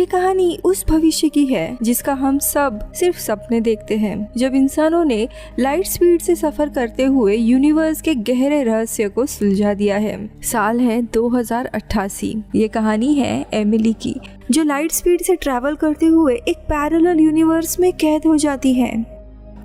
कहानी उस भविष्य की है जिसका हम सब सिर्फ सपने देखते हैं, जब इंसानों ने लाइट स्पीड से सफर करते हुए यूनिवर्स के गहरे रहस्य को सुलझा दिया है। साल है 2088। ये कहानी है एमिली की, जो लाइट स्पीड से ट्रैवल करते हुए एक पैरेलल यूनिवर्स में कैद हो जाती है।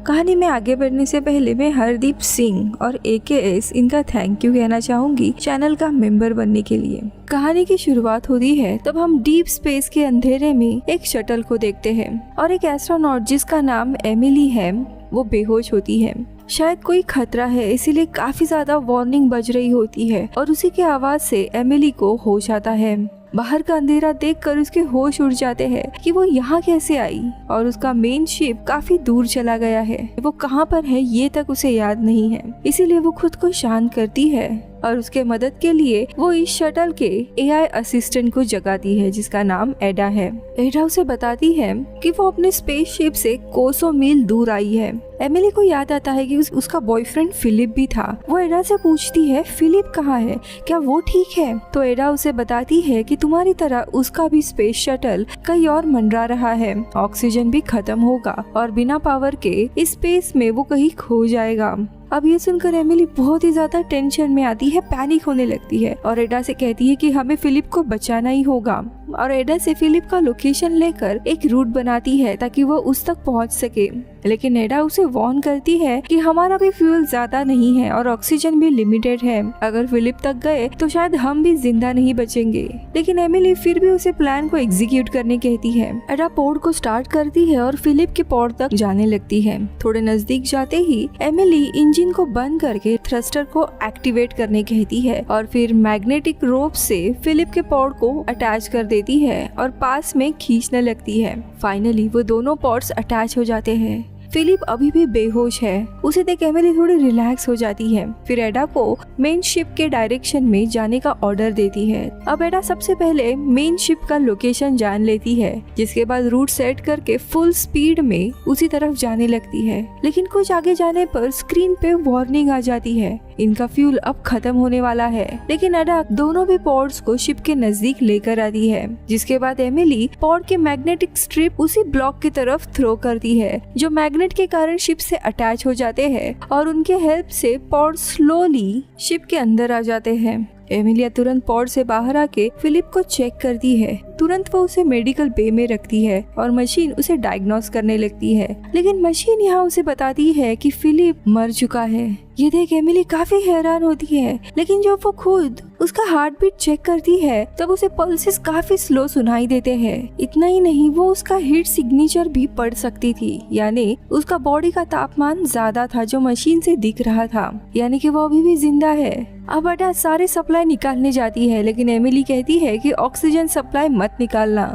कहानी में आगे बढ़ने से पहले मैं हरदीप सिंह और AKS इनका थैंक यू कहना चाहूंगी चैनल का मेंबर बनने के लिए। कहानी की शुरुआत होती है तब हम डीप स्पेस के अंधेरे में एक शटल को देखते हैं और एक एस्ट्रोनॉट जिसका नाम एमिली है वो बेहोश होती है। शायद कोई खतरा है, इसीलिए काफी ज्यादा वार्निंग बज रही होती है और उसी के आवाज से एमिली को होश आता है। बाहर का अंधेरा देखकर उसके होश उड़ जाते हैं कि वो यहाँ कैसे आई और उसका मेन शिप काफी दूर चला गया है। वो कहाँ पर है ये तक उसे याद नहीं है, इसीलिए वो खुद को शांत करती है और उसके मदद के लिए वो इस शटल के AI असिस्टेंट को जगाती है जिसका नाम एडा है। एडा उसे बताती है कि वो अपने स्पेसशिप से कोसों मील दूर आई है। एमिली को याद आता है कि उसका बॉयफ्रेंड फिलिप भी था। वो एडा से पूछती है फिलिप कहाँ है, क्या वो ठीक है? तो एडा उसे बताती है कि तुम्हारी तरह उसका भी स्पेस शटल कहीं और मंडरा रहा है, ऑक्सीजन भी खत्म होगा और बिना पावर के इस स्पेस में वो कहीं खो जाएगा। अब ये सुनकर एमिली बहुत ही ज्यादा टेंशन में आती है, पैनिक होने लगती है और एडा से कहती है कि हमें फिलिप को बचाना ही होगा और एडा से फिलिप का लोकेशन लेकर एक रूट बनाती है ताकि वो उस तक पहुंच सके। लेकिन एडा उसे वार्न करती है कि हमारा भी फ्यूल ज्यादा नहीं है और ऑक्सीजन भी लिमिटेड है, अगर फिलिप तक गए तो शायद हम भी जिंदा नहीं बचेंगे। लेकिन एमिली फिर भी उसे प्लान को एग्जीक्यूट करने कहती है। एडा पोर्ट को स्टार्ट करती है और फिलिप के पोर्ट तक जाने लगती है। थोड़े नजदीक जाते ही एमिली इंजन को बंद करके थ्रस्टर को एक्टिवेट करने कहती है और फिर मैग्नेटिक रोप से फिलिप के पोर्ट को अटैच कर देती है और पास में खींचने लगती है। फाइनली वो दोनों पोर्ट्स अटैच हो जाते हैं। फिलिप अभी भी बेहोश है, उसे देख एमिली थोड़ी रिलैक्स हो जाती है। फिर एडा को मेन शिप के डायरेक्शन में जाने का ऑर्डर देती है। अब एडा सबसे पहले मेन शिप का लोकेशन जान लेती है, जिसके बाद रूट सेट करके फुल स्पीड में उसी तरफ जाने लगती है। लेकिन कुछ आगे जाने पर स्क्रीन पे वार्निंग आ जाती है, इनका फ्यूल अब खत्म होने वाला है। लेकिन एडा दोनों भी पोर्ट्स को शिप के नजदीक लेकर आती है, जिसके बाद एमिली पोर्ट के मैग्नेटिक स्ट्रिप उसी ब्लॉक की तरफ थ्रो करती है जो मैग्नेट के कारण शिप से अटैच हो जाते हैं और उनके हेल्प से पोर्ट स्लोली शिप के अंदर आ जाते हैं। एमिलिया तुरंत पोर्ट से बाहर आके फिलिप को चेक करती है। तुरंत वो उसे मेडिकल बे में रखती है और मशीन उसे डायग्नोस करने लगती है। लेकिन मशीन यहाँ उसे बताती है कि फिलिप मर चुका है। ये देख एमिली काफी हैरान होती है, लेकिन जब वो खुद उसका हार्ट बीट चेक करती है तब उसे पल्सेस काफी स्लो सुनाई देते हैं। इतना ही नहीं, वो उसका हीट सिग्नेचर भी पढ़ सकती थी, यानी उसका बॉडी का तापमान ज्यादा था जो मशीन से दिख रहा था, यानी कि वो अभी भी जिंदा है। अब एडा सारे सप्लाई निकालने जाती है, लेकिन एमिली कहती है कि ऑक्सीजन सप्लाई मत निकालना,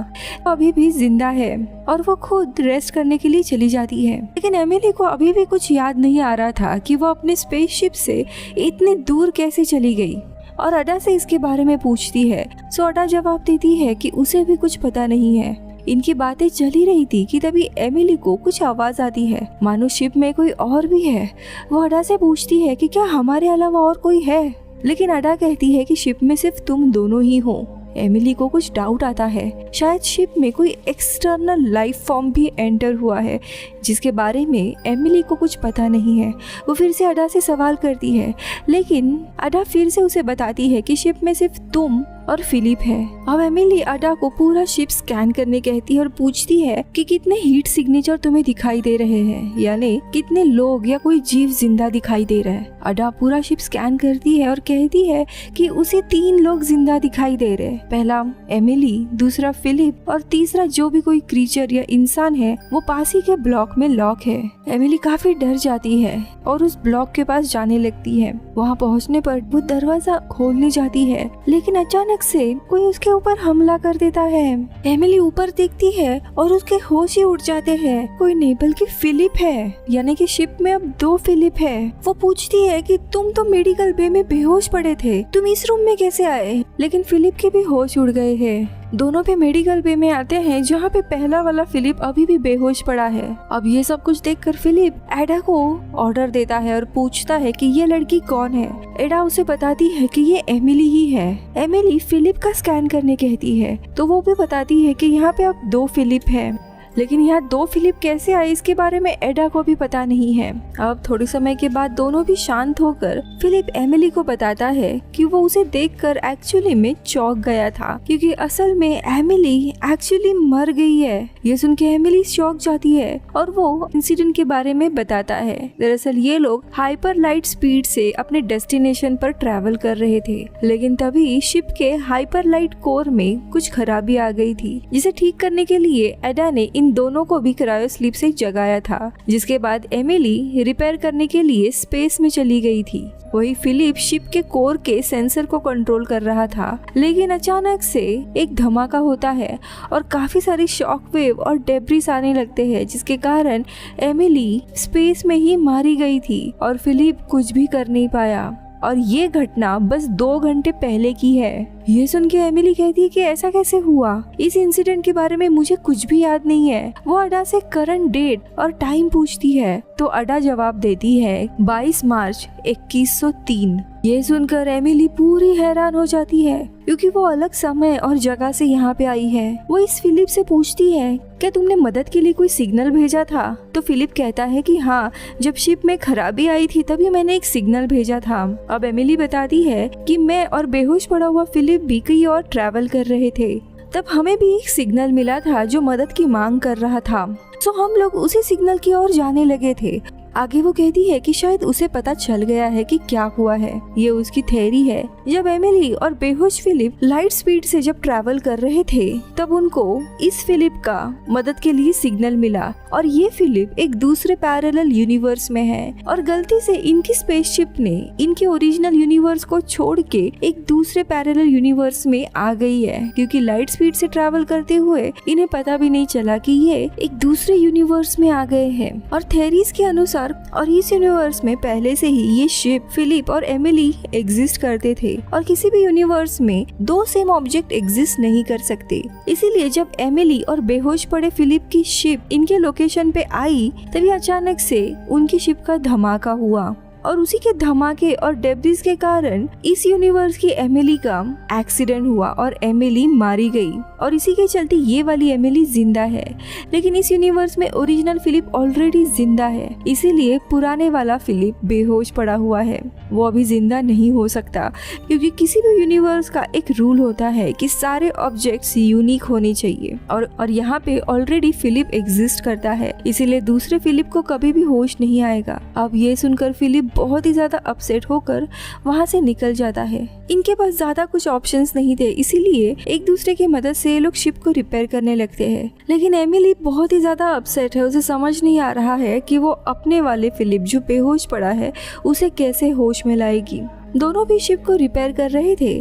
अभी भी जिंदा है, और वो खुद रेस्ट करने के लिए चली जाती है। लेकिन एमिली को अभी भी कुछ याद नहीं आ रहा था कि वो अपने स्पेसशिप से इतने दूर कैसे चली गई और अडा से इसके बारे में पूछती है। सो अडा जवाब देती है कि उसे भी कुछ पता नहीं है। इनकी बातें चल ही रही थी कि तभी एमिली को कुछ आवाज आती है, मानो शिप में कोई और भी है। वो अडा से पूछती है कि क्या हमारे अलावा और कोई है, लेकिन अडा कहती है कि शिप में सिर्फ तुम दोनों ही हो। एमिली को कुछ डाउट आता है, शायद शिप में कोई एक्सटर्नल लाइफ फॉर्म भी एंटर हुआ है जिसके बारे में एमिली को कुछ पता नहीं है। वो फिर से अडा से सवाल करती है, लेकिन अडा फिर से उसे बताती है कि शिप में सिर्फ तुम और फिलिप है। अब एमिली अडा को पूरा शिप स्कैन करने कहती है और पूछती है कि कितने हीट सिग्नेचर तुम्हें दिखाई दे रहे हैं, यानी कितने लोग या कोई जीव जिंदा दिखाई दे रहा है। अडा पूरा शिप स्कैन करती है और कहती है कि उसे 3 लोग जिंदा दिखाई दे रहे हैं। पहला एमिली, दूसरा फिलिप और तीसरा जो भी कोई क्रीचर या इंसान है वो पास ही के ब्लॉक में लॉक है। एमिली काफी डर जाती है और उस ब्लॉक के पास जाने लगती है। वहाँ पहुँचने पर वो दरवाजा खोलने जाती है, लेकिन अचानक से कोई उसके ऊपर हमला कर देता है। एमिली ऊपर देखती है और उसके होश ही उड़ जाते हैं। कोई नहीं बल्कि फिलिप है, यानी कि शिप में अब 2 फिलिप है। वो पूछती है कि तुम तो मेडिकल बे में बेहोश पड़े थे, तुम इस रूम में कैसे आए? लेकिन फिलिप के भी होश उड़ गए हैं। दोनों भी मेडिकल बे में आते हैं जहाँ पे पहला वाला फिलिप अभी भी बेहोश पड़ा है। अब ये सब कुछ देखकर फिलिप एडा को ऑर्डर देता है और पूछता है कि ये लड़की कौन है। एडा उसे बताती है कि ये एमिली ही है। एमिली फिलिप का स्कैन करने कहती है तो वो भी बताती है कि यहाँ पे अब 2 फिलिप है, लेकिन यहाँ 2 फिलिप कैसे आए इसके बारे में एडा को भी पता नहीं है। अब थोड़े समय के बाद दोनों भी शांत होकर फिलिप एमिली को बताता है कि वो उसे देखकर एक्चुअली में चौंक गया था, क्योंकि असल में एमिली एक्चुअली मर गई है। ये सुन के एमिली चौंक जाती है और वो इंसिडेंट के बारे में बताता है। दरअसल ये लोग हाइपर लाइट स्पीड से अपने डेस्टिनेशन पर ट्रैवल कर रहे थे, लेकिन तभी शिप के हाइपर लाइट कोर में कुछ खराबी आ गई थी, जिसे ठीक करने के लिए एडा ने इन दोनों को भी क्रायो स्लीप से जगाया था। जिसके बाद एमिली रिपेयर करने के लिए स्पेस में चली गई थी। वही फिलिप शिप के कोर के सेंसर को कंट्रोल कर रहा था, लेकिन अचानक से एक धमाका होता है और काफी सारी शॉकवेव और डेब्रिस आने लगते हैं, जिसके कारण एमिली स्पेस में ही मारी गई थी और फिलिप कुछ भी कर नहीं पाया। और ये घटना बस 2 घंटे पहले की है। ये सुन के एमिली कहती है कि ऐसा कैसे हुआ, इस इंसिडेंट के बारे में मुझे कुछ भी याद नहीं है। वो अडा से करंट डेट और टाइम पूछती है तो अडा जवाब देती है 22 मार्च 2103। ये सुनकर एमिली पूरी हैरान हो जाती है, क्योंकि वो अलग समय और जगह से यहाँ पे आई है। वो इस फिलिप से पूछती है क्या तुमने मदद के लिए कोई सिग्नल भेजा था? तो फिलिप कहता है कि हाँ, जब शिप में खराबी आई थी तभी मैंने एक सिग्नल भेजा था। अब एमिली बताती है कि मैं और बेहोश पड़ा हुआ फिलिप भी कहीं और ट्रैवल कर रहे थे, तब हमें भी एक सिग्नल मिला था जो मदद की मांग कर रहा था। तो हम लोग उसी सिग्नल की ओर जाने लगे थे। आगे वो कहती है कि शायद उसे पता चल गया है कि क्या हुआ है। ये उसकी थ्योरी है। जब एमिली और बेहोश फिलिप लाइट स्पीड से जब ट्रैवल कर रहे थे तब उनको इस फिलिप का मदद के लिए सिग्नल मिला, और ये फिलिप एक दूसरे पैरेलल यूनिवर्स में है और गलती से इनकी स्पेसशिप ने इनके ओरिजिनल यूनिवर्स को छोड़ के एक दूसरे पैरेलल यूनिवर्स में आ गई है, क्योंकि लाइट स्पीड से ट्रैवल करते हुए इन्हें पता भी नहीं चला कि ये एक दूसरे यूनिवर्स में आ गए हैं। और थ्योरीज के अनुसार और इस यूनिवर्स में पहले से ही ये शिप, फिलिप और एमिली एग्जिस्ट करते थे, और किसी भी यूनिवर्स में 2 सेम ऑब्जेक्ट एग्जिस्ट नहीं कर सकते। इसीलिए जब एमिली और बेहोश पड़े फिलिप की शिप इनके लोकेशन पे आई तभी अचानक से उनकी शिप का धमाका हुआ, और उसी के धमाके और डेब्रिस के कारण इस यूनिवर्स की एमिली का एक्सीडेंट हुआ और एमिली मारी गई, और इसी के चलते ये वाली एमिली जिंदा है। लेकिन इस यूनिवर्स में ओरिजिनल फिलिप ऑलरेडी जिंदा है, इसीलिए पुराने वाला फिलिप बेहोश पड़ा हुआ है। वो अभी जिंदा नहीं हो सकता, क्योंकि किसी भी यूनिवर्स का एक रूल होता है कि सारे ऑब्जेक्ट्स यूनिक होने चाहिए, और यहाँ पे ऑलरेडी फिलिप एग्जिस्ट करता है, इसीलिए दूसरे फिलिप को कभी भी होश नहीं आएगा। अब ये सुनकर फिलिप बहुत ही ज्यादा अपसेट होकर वहाँ से निकल जाता है। इनके पास ज्यादा कुछ ऑप्शंस नहीं थे, इसीलिए एक दूसरे की मदद से ये लोग शिप को रिपेयर करने लगते हैं। लेकिन एमिली बहुत ही ज्यादा अपसेट है, उसे समझ नहीं आ रहा है कि वो अपने वाले फिलिप जो बेहोश पड़ा है उसे कैसे होश में लाएगी। दोनों भी शिप को रिपेयर कर रहे थे,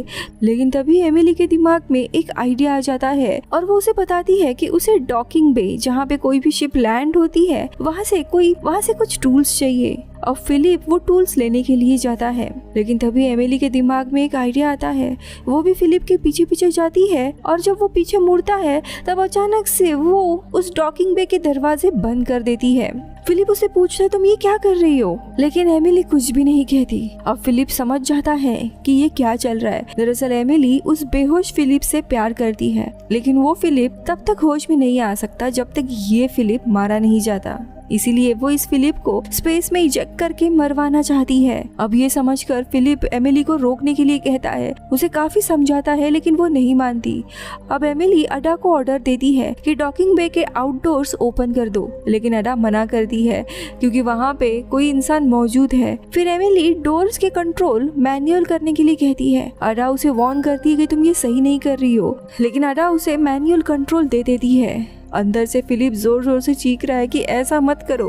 लेकिन तभी एमिली के दिमाग में एक आइडिया आ जाता है और वो उसे बताती है कि उसे डॉकिंग बे, जहाँ पे कोई भी शिप लैंड होती है, वहाँ से कुछ टूल्स चाहिए। और फिलिप वो टूल्स लेने के लिए जाता है, लेकिन तभी एमिली के दिमाग में एक आइडिया आता है। वो भी फिलिप के पीछे पीछे जाती है, और जब वो पीछे मुड़ता है तब अचानक से वो उस डॉकिंग बे के दरवाजे बंद कर देती है। फिलिप उसे पूछता है तुम ये क्या कर रही हो, लेकिन एमिली कुछ भी नहीं कहती। अब फिलिप समझ जाता है कि ये क्या चल रहा है। दरअसल एमिली उस बेहोश फिलिप से प्यार करती है, लेकिन वो फिलिप तब तक होश में नहीं आ सकता जब तक ये फिलिप मारा नहीं जाता। इसीलिए वो इस फिलिप को स्पेस में इजेक्ट करके मरवाना चाहती है। अब ये समझकर फिलिप एमिली को रोकने के लिए कहता है, उसे काफी समझाता है, लेकिन वो नहीं मानती। अब एमिली अडा को ऑर्डर देती है कि डॉकिंग बे के आउटडोर्स ओपन कर दो, लेकिन अडा मना करती है क्योंकि वहाँ पे कोई इंसान मौजूद है। फिर एमिली डोर्स के कंट्रोल मैनुअल करने के लिए कहती है। अडा उसे वार्न करती है कि तुम ये सही नहीं कर रही हो, लेकिन अडा उसे मैनुअल कंट्रोल दे देती है। अंदर से फिलिप जोर जोर से चीख रहा है कि ऐसा मत करो,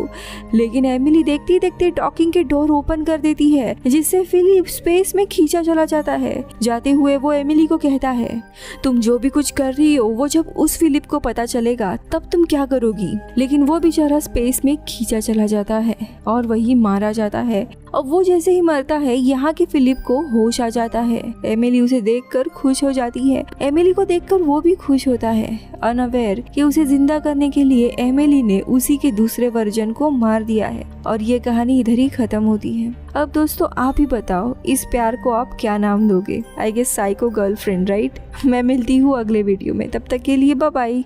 लेकिन एमिली देखते देखते डॉकिंग के डोर ओपन कर देती है, जिससे फिलिप स्पेस में खींचा चला जाता है। जाते हुए वो एमिली को कहता है, तुम जो भी कुछ कर रही हो वो जब उस फिलिप को पता चलेगा तब तुम क्या करोगी। लेकिन वो बेचारा स्पेस में खींचा चला जाता है और वही मारा जाता है। और वो जैसे ही मरता है यहाँ की फिलिप को होश आ जाता है। एमिली उसे देखकर खुश हो जाती है। एमिली को देखकर वो भी खुश होता है, अनअवेयर कि उसे जिंदा करने के लिए एमिली ने उसी के दूसरे वर्जन को मार दिया है। और ये कहानी इधर ही खत्म होती है। अब दोस्तों आप ही बताओ, इस प्यार को आप क्या नाम दोगे? I guess psycho girlfriend, right? मैं मिलती हूँ अगले वीडियो में, तब तक के लिए बाय बाय।